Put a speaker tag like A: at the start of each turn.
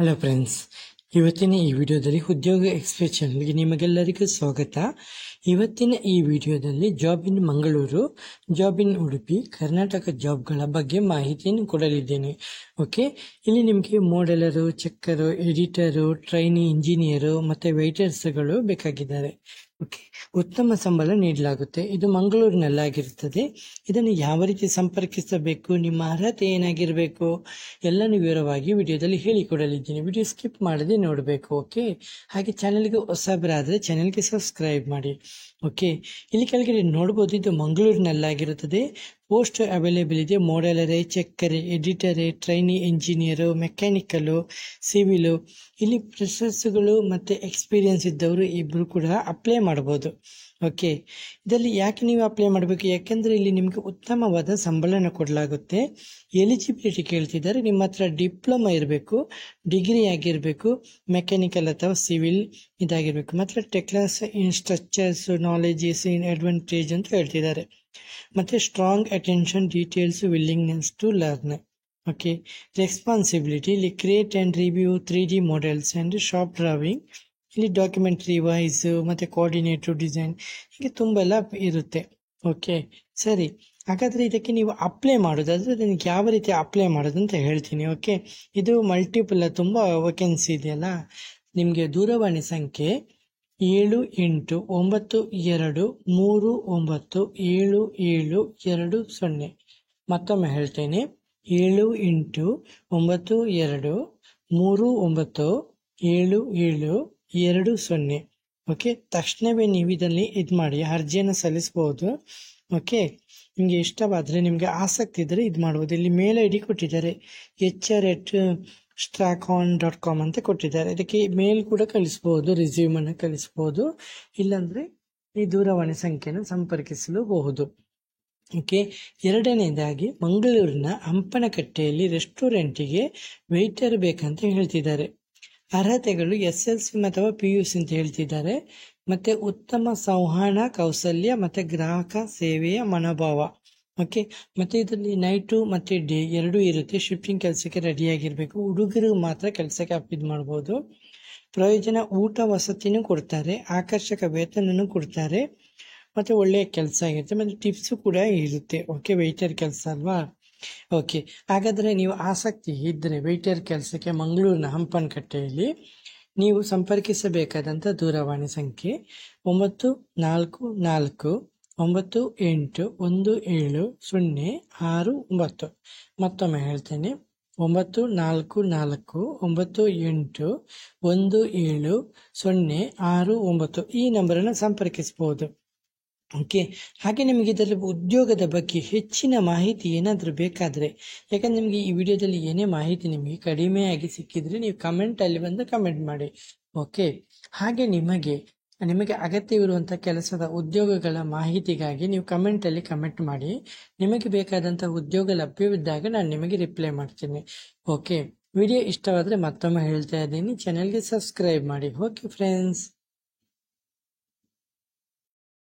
A: Hello friends, ಇವತ್ತಿನ ಈ ವಿಡಿಯೋದಲ್ಲಿ ಉದ್ಯೋಗ ಎಕ್ಸ್ಪ್ರೆಸ್ ಚಾನಲ್ಗೆ ನಿಮಗೆಲ್ಲರಿಗೂ ಸ್ವಾಗತ. ಇವತ್ತಿನ ಈ ವಿಡಿಯೋದಲ್ಲಿ job in Mangaluru, job in Udupi, Karnataka ಜಾಬ್ಗಳ ಬಗ್ಗೆ ಮಾಹಿತಿಯನ್ನು ಕೊಡಲಿದ್ದೇನೆ. ಓಕೆ, ಇಲ್ಲಿ ನಿಮಗೆ modeller, checker, editor, trainee engineer ಮತ್ತು ವೆಯ್ಟರ್ಸ್ಗಳು ಬೇಕಾಗಿದ್ದಾರೆ. ಓಕೆ, ಉತ್ತಮ ಸಂಬಳ ನೀಡಲಾಗುತ್ತೆ. ಇದು ಮಂಗಳೂರಿನಲ್ಲಾಗಿರುತ್ತದೆ. ಇದನ್ನು ಯಾವ ರೀತಿ ಸಂಪರ್ಕಿಸಬೇಕು, ನಿಮ್ಮ ಅರ್ಹತೆ ಏನಾಗಿರಬೇಕು ಎಲ್ಲನೂ ವಿವರವಾಗಿ ವಿಡಿಯೋದಲ್ಲಿ ಹೇಳಿಕೊಡಲಿದ್ದೀನಿ. ವಿಡಿಯೋ ಸ್ಕಿಪ್ ಮಾಡದೆ ನೋಡಬೇಕು. ಓಕೆ, ಹಾಗೆ ಚಾನಲ್ಗೆ ಹೊಸಬರಾದರೆ ಚಾನಲ್ಗೆ ಸಬ್ಸ್ಕ್ರೈಬ್ ಮಾಡಿ. ಓಕೆ, ಇಲ್ಲಿ ಕೆಳಗಡೆ ನೋಡ್ಬೋದು, ಇದು ಮಂಗಳೂರಿನಲ್ಲಾಗಿರುತ್ತದೆ. ಪೋಸ್ಟ್ ಅವೈಲೇಬಲ್ ಇದೆ. ಮೋಡೆಲರೇ, ಚೆಕ್ಕರೆ, ಎಡಿಟರೇ, ಟ್ರೈನಿ ಇಂಜಿನಿಯರು, ಮೆಕ್ಯಾನಿಕಲು, ಸಿವಿಲು. ಇಲ್ಲಿ ಫ್ರೆಷರ್ಸ್ಗಳು ಮತ್ತು ಎಕ್ಸ್ಪೀರಿಯನ್ಸ್ ಇದ್ದವರು ಇಬ್ಬರು ಕೂಡ ಅಪ್ಲೈ ಮಾಡ್ಬೋದು. ಓಕೆ, ಇದರಲ್ಲಿ ಯಾಕೆ ನೀವು ಅಪ್ಲೈ ಮಾಡಬೇಕು? ಯಾಕೆಂದರೆ ಇಲ್ಲಿ ನಿಮಗೆ ಉತ್ತಮವಾದ ಸಂಬಳನ ಕೊಡಲಾಗುತ್ತೆ. ಎಲಿಜಿಬಿಲಿಟಿ ಕೇಳ್ತಿದ್ದಾರೆ, ನಿಮ್ಮ ಹತ್ರ ಡಿಪ್ಲೊಮಾ ಇರಬೇಕು, ಡಿಗ್ರಿ ಆಗಿರಬೇಕು, ಮೆಕ್ಯಾನಿಕಲ್ ಅಥವಾ ಸಿವಿಲ್ ಇದಾಗಿರಬೇಕು. ಮತ್ತು Tekla's in structures knowledge in advantage ಅಂತ ಹೇಳ್ತಿದ್ದಾರೆ. ಮತ್ತು strong attention details, willingness to learn. Okay, responsibility ಇಲ್ಲಿ create and review 3D models and shop drawing. ಇಲ್ಲಿ ಡಾಕ್ಯುಮೆಂಟ್ರಿ ವೈಸ್ ಮತ್ತು ಕೋಆರ್ಡಿನೇಟಿವ್ ಡಿಸೈನ್, ಹೀಗೆ ತುಂಬ ಎಲ್ಲ ಇರುತ್ತೆ. ಓಕೆ, ಸರಿ, ಹಾಗಾದರೆ ಇದಕ್ಕೆ ನೀವು ಅಪ್ಲೈ ಮಾಡೋದಾದರೆ ನನಗೆ ಯಾವ ರೀತಿ ಅಪ್ಲೈ ಮಾಡೋದು ಅಂತ ಹೇಳ್ತೀನಿ. ಓಕೆ, ಇದು ಮಲ್ಟಿಪಲ್ ತುಂಬ ವೇಕೆನ್ಸಿ ಇದೆಯಲ್ಲ. ನಿಮಗೆ ದೂರವಾಣಿ ಸಂಖ್ಯೆ 7892397720. ಮತ್ತೊಮ್ಮೆ ಹೇಳ್ತೇನೆ, 7892397720. ಓಕೆ, ತಕ್ಷಣವೇ ನೀವು ಇದರಲ್ಲಿ ಮಾಡಿ ಅರ್ಜಿಯನ್ನು ಸಲ್ಲಿಸ್ಬೋದು. ಓಕೆ, ನಿಮಗೆ ಇಷ್ಟವಾದರೆ, ನಿಮಗೆ ಆಸಕ್ತಿ ಇದ್ದರೆ ಇದು ಮಾಡ್ಬೋದು. ಇಲ್ಲಿ ಮೇಲ್ ID ಕೊಟ್ಟಿದ್ದಾರೆ, hr@stracon.com ಅಂತ ಕೊಟ್ಟಿದ್ದಾರೆ. ಇದಕ್ಕೆ ಮೇಲ್ ಕೂಡ ಕಳಿಸ್ಬೋದು, ರಿಸ್ಯೂಮನ್ನು ಕಳಿಸ್ಬೋದು, ಇಲ್ಲಾಂದರೆ ಈ ದೂರವಾಣಿ ಸಂಖ್ಯೆಯನ್ನು ಸಂಪರ್ಕಿಸಲೂಬಹುದು. ಓಕೆ, ಎರಡನೇದಾಗಿ ಮಂಗಳೂರಿನ ಹಂಪನಕಟ್ಟೆಯಲ್ಲಿ ರೆಸ್ಟೋರೆಂಟಿಗೆ ವೆಯ್ಟರ್ ಬೇಕಂತ ಹೇಳ್ತಿದ್ದಾರೆ. ಅರ್ಹತೆಗಳು SLC ಅಥವಾ PUC ಅಂತ ಹೇಳ್ತಿದ್ದಾರೆ. ಮತ್ತು ಉತ್ತಮ ಸಂವಹನ ಕೌಶಲ್ಯ ಮತ್ತು ಗ್ರಾಹಕ ಸೇವೆಯ ಮನೋಭಾವ. ಓಕೆ, ಮತ್ತು ಇದರಲ್ಲಿ ನೈಟು ಮತ್ತು ಡೇ ಎರಡೂ ಇರುತ್ತೆ. ಶಿಫ್ಟಿಂಗ್ ಕೆಲಸಕ್ಕೆ ರೆಡಿಯಾಗಿರಬೇಕು. ಹುಡುಗರು ಮಾತ್ರ ಕೆಲಸಕ್ಕೆ ಅಪ್ಲೈ ಮಾಡ್ಬೋದು. ಪ್ರಯೋಜನ ಊಟ ವಸತಿನೂ ಕೊಡ್ತಾರೆ, ಆಕರ್ಷಕ ವೇತನನೂ ಕೊಡ್ತಾರೆ, ಮತ್ತು ಒಳ್ಳೆಯ ಕೆಲಸ ಆಗಿರುತ್ತೆ, ಮತ್ತು ಟಿಪ್ಸು ಕೂಡ ಇರುತ್ತೆ. ಓಕೆ, ವೆಯ್ಟರ್ ಕೆಲಸ ಅಲ್ವಾ. ಓಕೆ, ಹಾಗಾದರೆ ನೀವು ಆಸಕ್ತಿ ಇದ್ದರೆ ವೆಯ್ಟರ್ ಕೆಲಸಕ್ಕೆ ಮಂಗಳೂರಿನ ಹಂಪನಕಟ್ಟೆಯಲ್ಲಿ ನೀವು ಸಂಪರ್ಕಿಸಬೇಕಾದಂಥ ದೂರವಾಣಿ ಸಂಖ್ಯೆ 9449981709. ಮತ್ತೊಮ್ಮೆ ಹೇಳ್ತೇನೆ, 9449981709. ಈ ನಂಬರನ್ನು ಸಂಪರ್ಕಿಸಬಹುದು. ಓಕೆ, ಹಾಗೆ ನಿಮಗೆ ಇದರಲ್ಲಿ ಉದ್ಯೋಗದ ಬಗ್ಗೆ ಹೆಚ್ಚಿನ ಮಾಹಿತಿ ಏನಾದರೂ ಬೇಕಾದರೆ, ಯಾಕಂದರೆ ನಿಮಗೆ ಈ ವಿಡಿಯೋದಲ್ಲಿ ಏನೇ ಮಾಹಿತಿ ನಿಮಗೆ ಕಡಿಮೆಯಾಗಿ ಸಿಕ್ಕಿದರೆ ನೀವು ಕಮೆಂಟಲ್ಲಿ ಬಂದು ಕಮೆಂಟ್ ಮಾಡಿ. ಓಕೆ, ಹಾಗೆ ನಿಮಗೆ ಅಗತ್ಯವಿರುವಂಥ ಕೆಲಸದ ಉದ್ಯೋಗಗಳ ಮಾಹಿತಿಗಾಗಿ ನೀವು ಕಮೆಂಟಲ್ಲಿ ಕಮೆಂಟ್ ಮಾಡಿ. ನಿಮಗೆ ಬೇಕಾದಂಥ ಉದ್ಯೋಗ ಲಭ್ಯವಿದ್ದಾಗ ನಾನು ನಿಮಗೆ ರಿಪ್ಲೈ ಮಾಡ್ತೀನಿ. ಓಕೆ, ವಿಡಿಯೋ ಇಷ್ಟವಾದರೆ ಮತ್ತೊಮ್ಮೆ ಹೇಳ್ತಾ ಇದ್ದೀನಿ, ಚಾನಲ್ಗೆ ಸಬ್ಸ್ಕ್ರೈಬ್ ಮಾಡಿ. Okay friends.